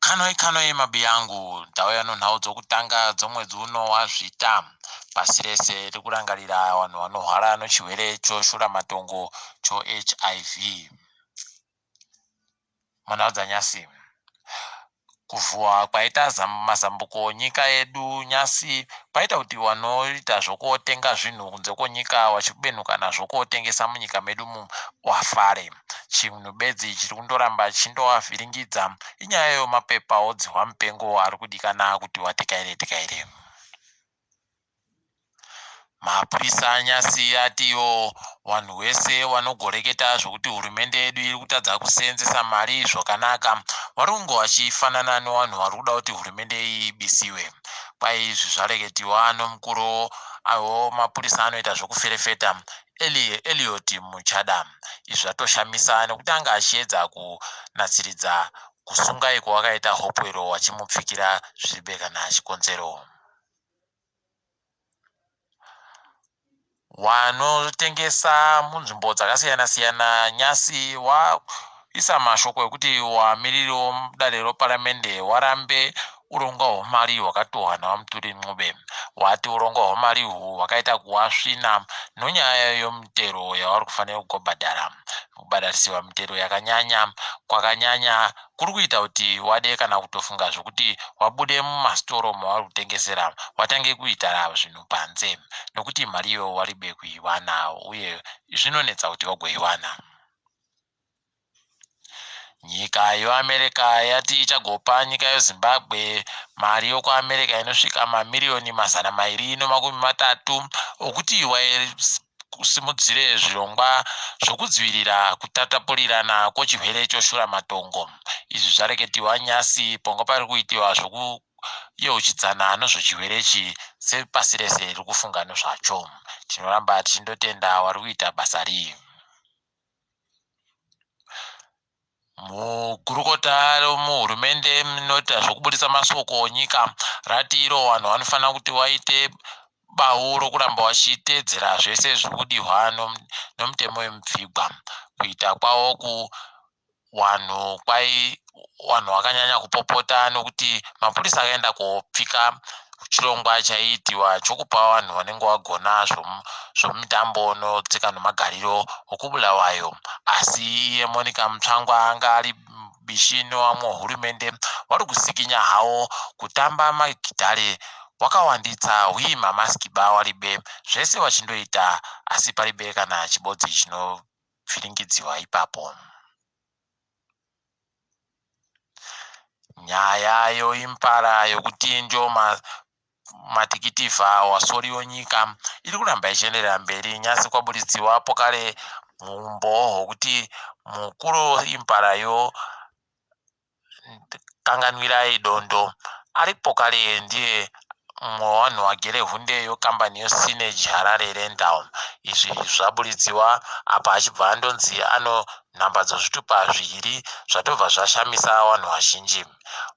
Kanoi mabi yangu ndauya nonhau dzokutanga dzomwedzi uno wazvita pasi rese rikurangarira vanhu vanorwara nechirwere choshuramatongo cho-HIV. Munhau dzanyasi, kuvhuwa kwaita mazambuko nyika yedu nyasi kwaita kuti vanoita zvokotenga zvinhu kunze kwenyika vachibenuka nazvo kotengesa munyika medu wafare. Chinhu bedzi chiri kundoramba chindovavhiringidza inyaya yemapepa odzihwa mupengo ari kudikana kuti watekaire. Mapurisa nyasi atiyo vanhu vese vanogoreketa zvokuti hurumende yedu iri kutadza kuseenzesa mari zvakanaka vari kunge vachifanana nevanhu vari kuda kuti hurumende iyi ibisiwe. Kwai izvi zvareketiwa nomukuru avo mapurisa anoita zvokuferefeta Elliot Muchada. Izvi zvatoshamisa nekuti anga achiedza kunatsiridza kusunga iko wakaita hopwero wachimupfikira zviribekana chikonzero. Vanotengesa munzvimbo dzakasiyana-siyana nyasi waisa mashoko ekuti wamiriri womudare reparamende warambe urongwa hwemari hwakatohwa navamuturi nxube. Wati urongwa hwemari uhwu hwakaita kuwasvina nonyaya yomutero yavari kufanira kugobhadhara. Kubhadharisiwa mitero yakanyanya kwakanyanya kuri kuita kuti wade kana kutofunga zvokuti wabude mumasitoro mavari kutengesera watange kuita zvinhu panze nokuti mariyo waribe kuiwana uye zvinonetsa kuti wagoiwana. Nyika yeAmerica yati ichagopa nyika yeZimbabwe mari yokuAmerica inosvika mamiriyoni 230 okuti kusimudzire zvirongwa zvokudzivirira kutatapurirana kwechirwere choshuramatongo. Izvi zvareketiwa nyasi pongo pari kuitiwa zvokuyeuchidzana nezvechirwerechi sepasi rese riri kufunga nezvacho. Tinoramba tichindotenda vari kuita basa rii. Mugurukota muhurumende munoita zvokubudisa masoko nyika rati iro vanhu vanofanira kuti vaite bahu rokuramba vachiteedzera zvese zviri kudiwa nomutemo wemupfigwa. Kuita kwavo vanhu vakanyanya kupopota nokuti mapurisa akaenda kopfika chirongwa chaiitiwa chokupa vanhu vanenge vagona zvomutambo notsika nemagariro okubulawayo. Asi iye Monica Mutsvangwa anga ari bishi nevamwe hurumende vari kusikinya havo kutamba magidhare wakawanditsa mamaskiba waribe zvese vachindoita asi paribe kana chibodzi chinovhiringidziwa ipapo. Nyaya yoimpara yokuti njo matikitivha wasoriwo nyika iri kuramba ichienderera mberi. Nyasi kwabuditsiwapo kare mumbo hwokuti mukuru imparayo Kanganwirai Dondo aripo kare ndiye mumwe wavanhu vagere hundeyo kambani yoSynergy Harare Rental. Izvi zvabuditsiwa apa achibva andonzi anonhambadzo zvitupa zviri zvatobva zvashamisa vanhu vazhinji.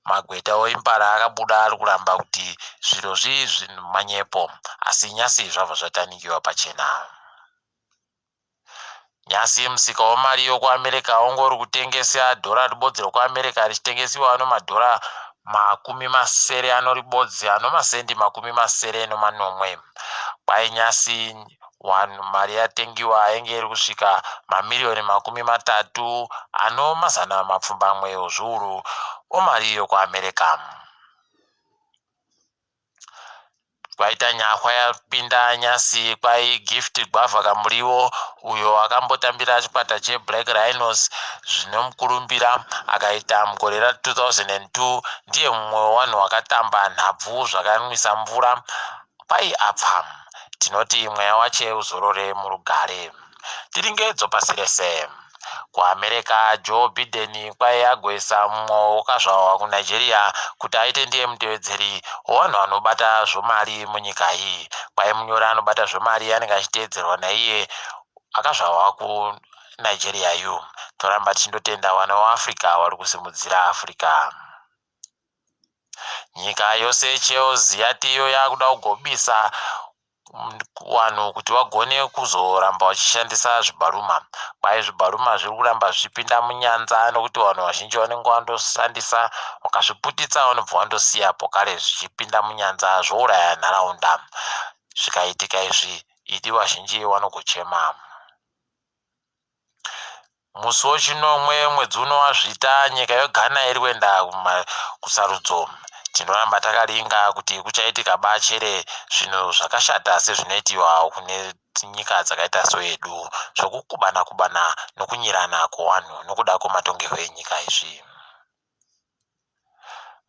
Magweta oimpara akabuda ari kuramba kuti zviro zvinhu manyepo asi nyasi zvabva zvatanikiwa pachena. Nyasi musika wemari yokuAmerica ongori kutengesa dhora ribodzi rokuAmerica richitengesiwa nomadhora 40 anoribodzi anomasendi 80. Kwai nyasi wanhu mari yatengiwa ainge iri kusvika mamiriyoni 30 ano 200 zviuru omari yokuAmerica. Kwaita nyahwa yapinda nyasi kwai Gift Gwavha Kamuriwo uyo akambotambira chikwata cheBlack Rhinos zvinomukurumbira akaita mugore ra2002 ndiye mumwe wevanhu vakatamba nhabvu zvakanwisa mvura pai apfa. Tinoti mweya wache uzorore murugare. Tiringedzo pasi rese. KuAmerica Joe Biden kwai agoisa mumwe wakazvawa kuNigeria kuti aite ndiye mutevedzeri wevanhu vanobata zvomari munyika iyi. Kwai munyori anobata zvomari anenge achiteedzerwa naiye akazvawa kuNigeria yu. Toramba tichindotenda vana veAfrica vari kusimudzira Africa. Nyika yose cheozi yatiyo yakuda kugobisa vanhu kuti vagone kuzoramba vachishandisa zvibharuma. Kwai zvibharuma zviri kuramba zvichipinda munyanza nokuti vanhu vazhinji vanenge vandoshandisa vakazviputitsa vanobva vandosiyapo kare zvichipinda munyanza zvouraya nharaunda. Zvikaitika izvi idi vazhinji vanogochema. Musi wechinomwe mwedzi uno wazvita nyika yeGhana iri kuenda kusarudzo. Tinoramba takalinga kuti kuchaitika bachere zvinhu zvakashata sezvinoitiwa kune nyika dzakaita seyedu zvokukubana-kubana nokunyirana kwevanhu nokuda kwematongerwo enyika izvi.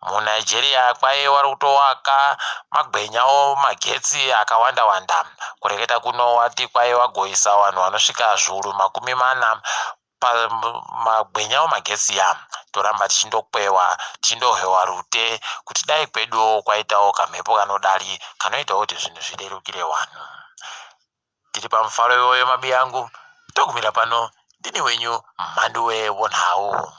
MuNigeria kwai vari kutovaka magwenyawo magetsi akawanda-wanda. Kureketa kuno wati kwai vagoisa vanhu vanosvika zviuru 40 pamagwenyawo magetsi ya. Toramba tichindokwewa tichindohewa rute kuti dai kwedu kwaitawo kamhepo kanodari kanoitawo kuti zvinhu zvirerukire vanhu. Tiri pamufaro iwoyo mabi yangu, togumira pano ndini wenyu Mhandu weWonhau.